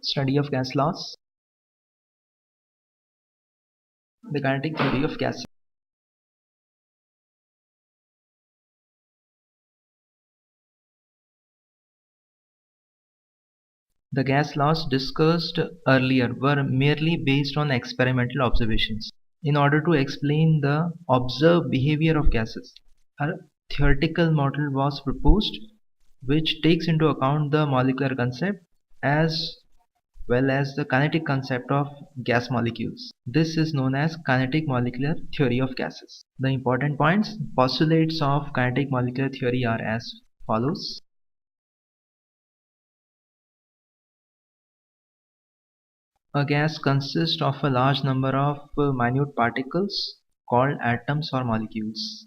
Study of gas laws. The kinetic theory of gases. The gas laws discussed earlier were merely based on experimental observations. In order to explain the observed behavior of gases, a theoretical model was proposed which takes into account the molecular concept as well as the kinetic concept of gas molecules. This is known as kinetic molecular theory of gases. The important points, postulates of kinetic molecular theory are as follows. A gas consists of a large number of minute particles called atoms or molecules.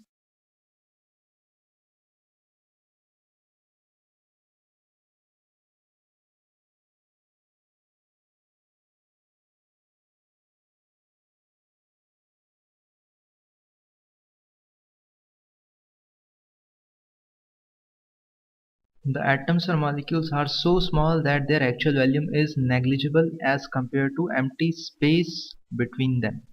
The atoms or molecules are so small that their actual volume is negligible as compared to empty space between them.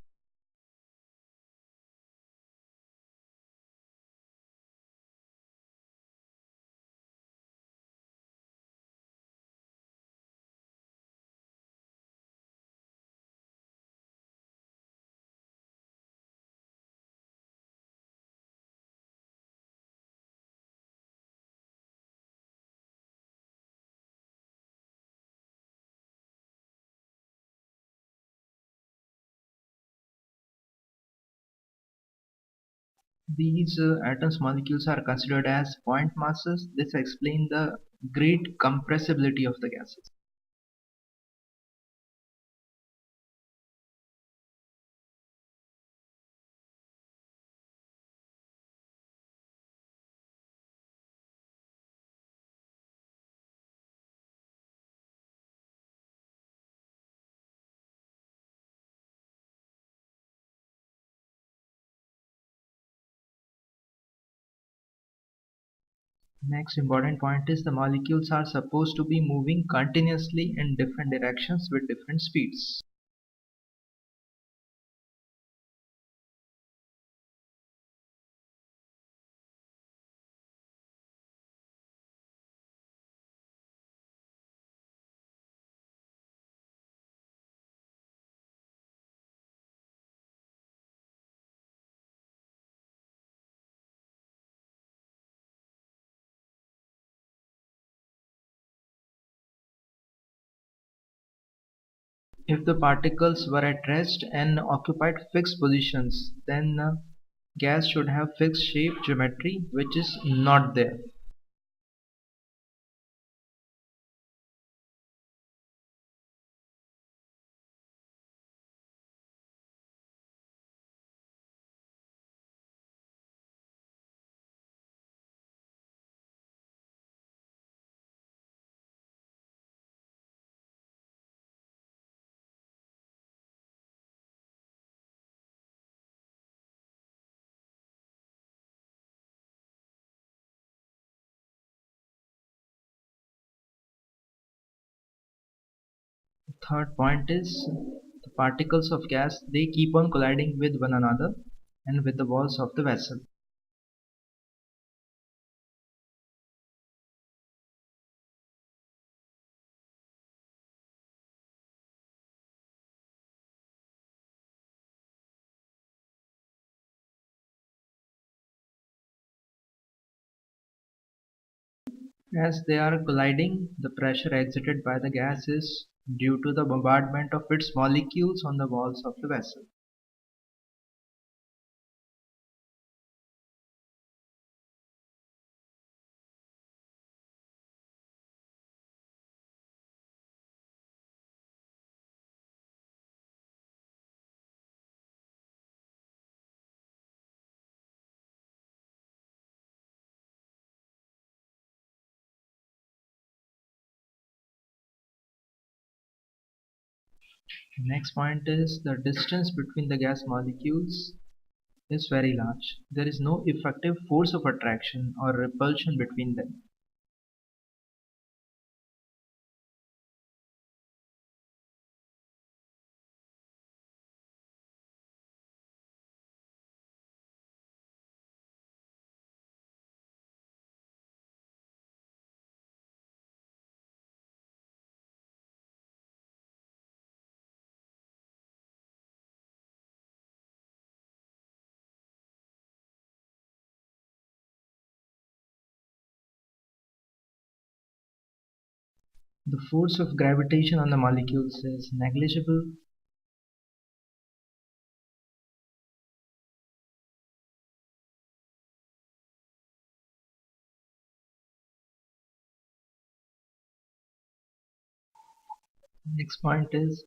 These atoms molecules are considered as point masses. This explains the great compressibility of the gases. Next important point is the molecules are supposed to be moving continuously in different directions with different speeds. If the particles were at rest and occupied fixed positions, then gas should have fixed shape geometry, which is not there. Third point is the particles of gas, they keep on colliding with one another and with the walls of the vessel. As they are colliding, the pressure exerted by the gas is due to the bombardment of its molecules on the walls of the vessel. Next point is the distance between the gas molecules is very large. There is no effective force of attraction or repulsion between them. The force of gravitation on the molecules is negligible. Next point is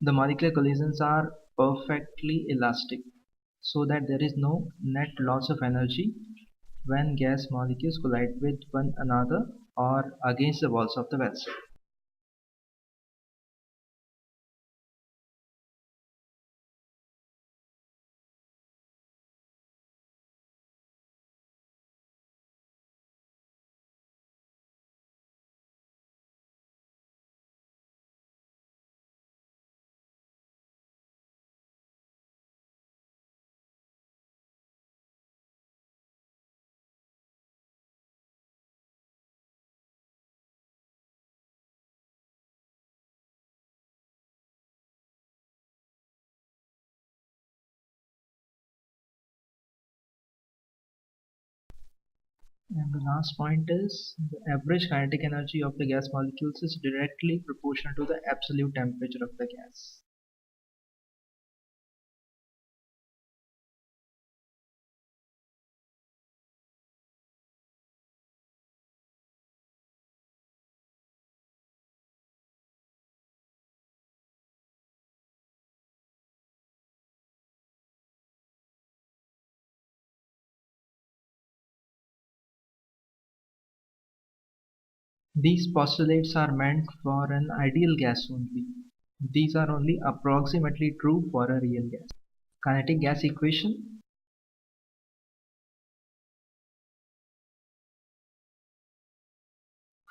the molecular collisions are perfectly elastic so that there is no net loss of energy when gas molecules collide with one another or against the walls of the vessel. And the last point is the average kinetic energy of the gas molecules is directly proportional to the absolute temperature of the gas. These postulates are meant for an ideal gas only. These are only approximately true for a real gas. Kinetic gas equation.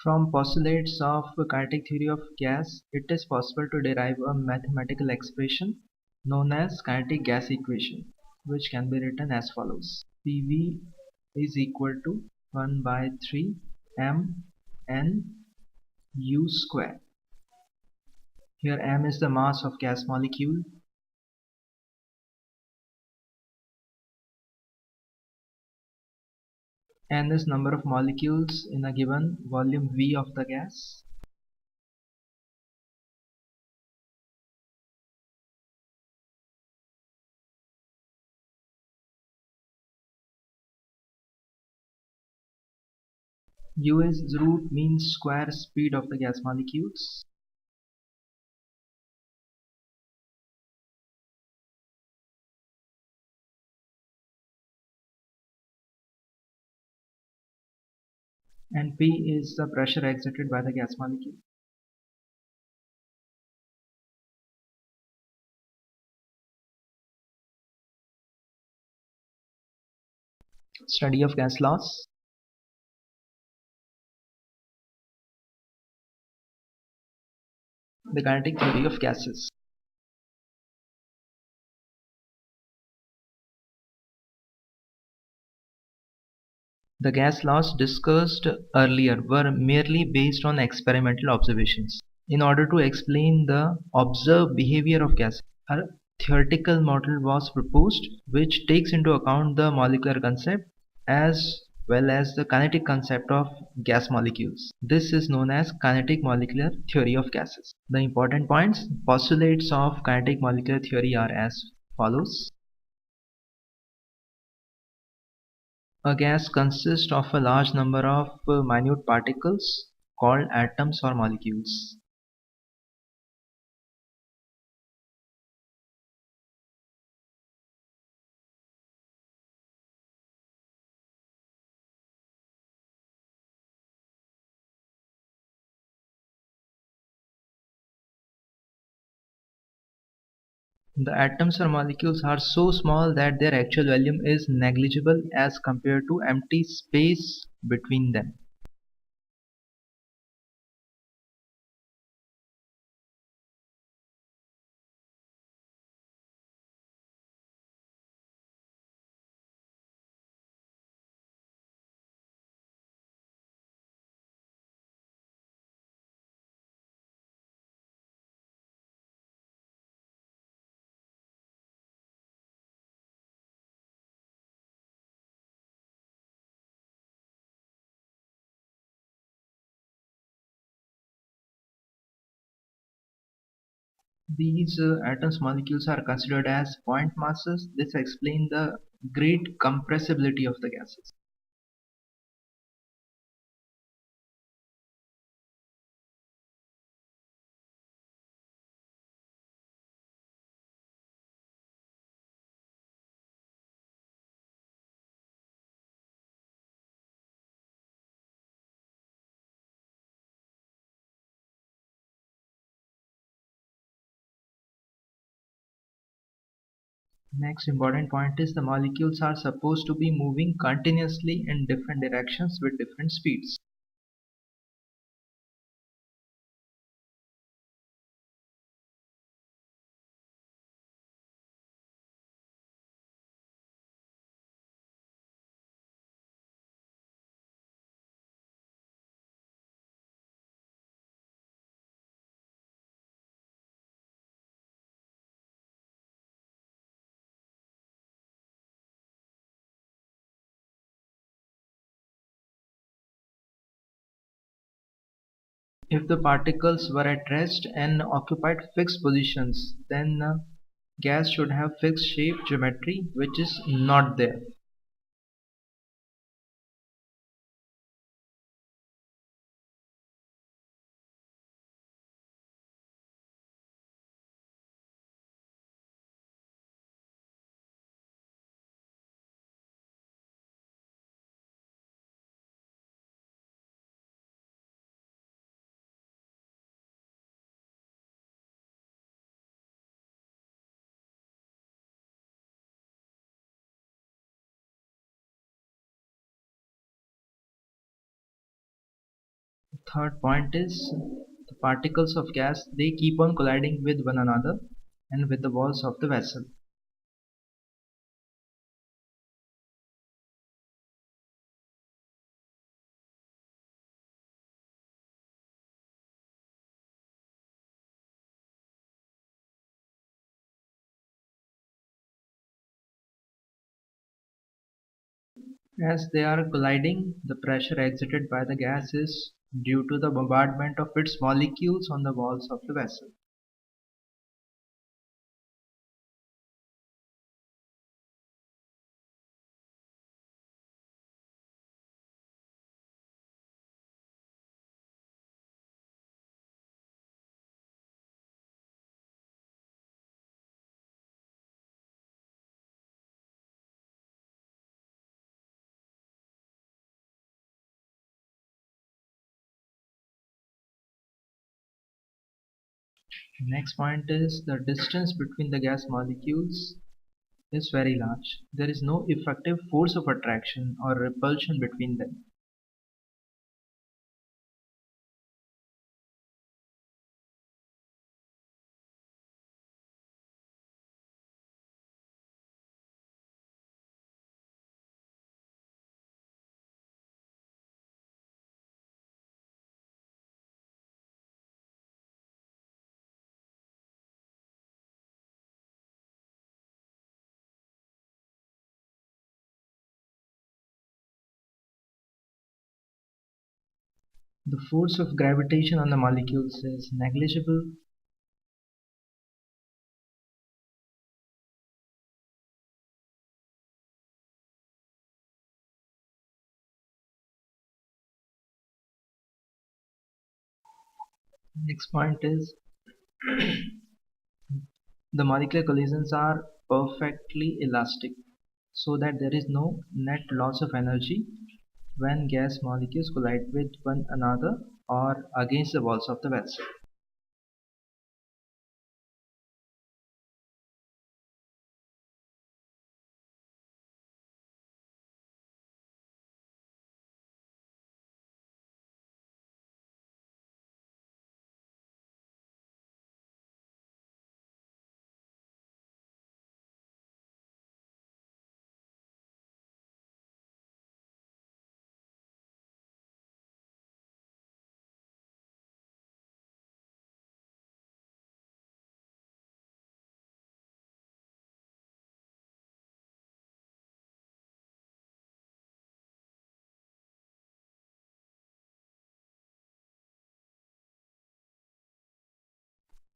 From postulates of kinetic theory of gas, it is possible to derive a mathematical expression known as kinetic gas equation, which can be written as follows. PV is equal to 1 by 3 m n u square. Here m is the mass of gas molecule, n is number of molecules in a given volume V of the gas, u is root mean square speed of the gas molecules, and P is the pressure exerted by the gas molecule. Study of gas laws. The kinetic theory of gases. The gas laws discussed earlier were merely based on experimental observations. In order to explain the observed behavior of gases, a theoretical model was proposed which takes into account the molecular concept as well as the kinetic concept of gas molecules. This is known as kinetic molecular theory of gases. The important points, postulates of kinetic molecular theory are as follows. A gas consists of a large number of minute particles called atoms or molecules. The atoms or molecules are so small that their actual volume is negligible as compared to empty space between them. These atoms molecules are considered as point masses. This explains the great compressibility of the gases. Next important point is the molecules are supposed to be moving continuously in different directions with different speeds. If the particles were at rest and occupied fixed positions, then gas should have fixed shape geometry, which is not there. Third point is the particles of gas, they keep on colliding with one another and with the walls of the vessel. As they are colliding, the pressure exerted by the gas is due to the bombardment of its molecules on the walls of the vessel. Next point is the distance between the gas molecules is very large. There is no effective force of attraction or repulsion between them. The force of gravitation on the molecules is negligible. Next point is the molecular collisions are perfectly elastic so that there is no net loss of energy when gas molecules collide with one another or against the walls of the vessel.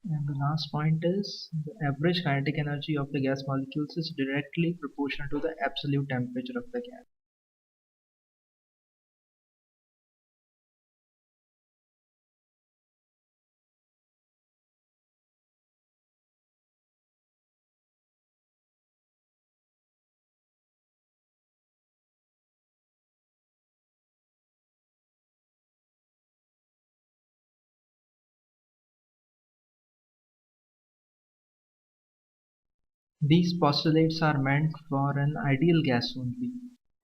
And the last point is the average kinetic energy of the gas molecules is directly proportional to the absolute temperature of the gas. These postulates are meant for an ideal gas only.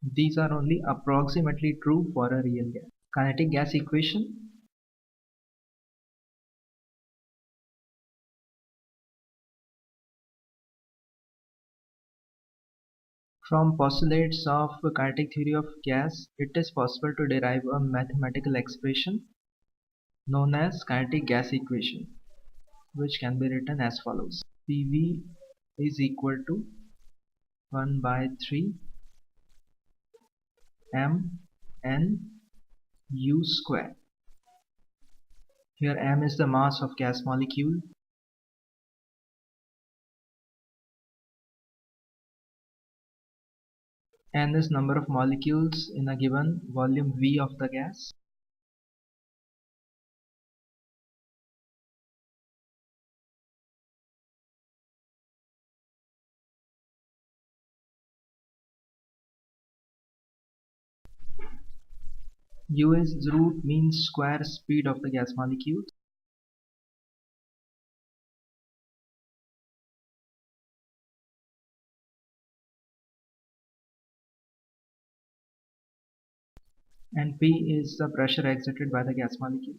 These are only approximately true for a real gas. Kinetic gas equation. From postulates of kinetic theory of gas, it is possible to derive a mathematical expression known as kinetic gas equation, which can be written as follows. PV is equal to 1 by 3 m n u square. Here m is the mass of gas molecule, n is number of molecules in a given volume V of the gas, u is root mean square speed of the gas molecule, and P is the pressure exerted by the gas molecule.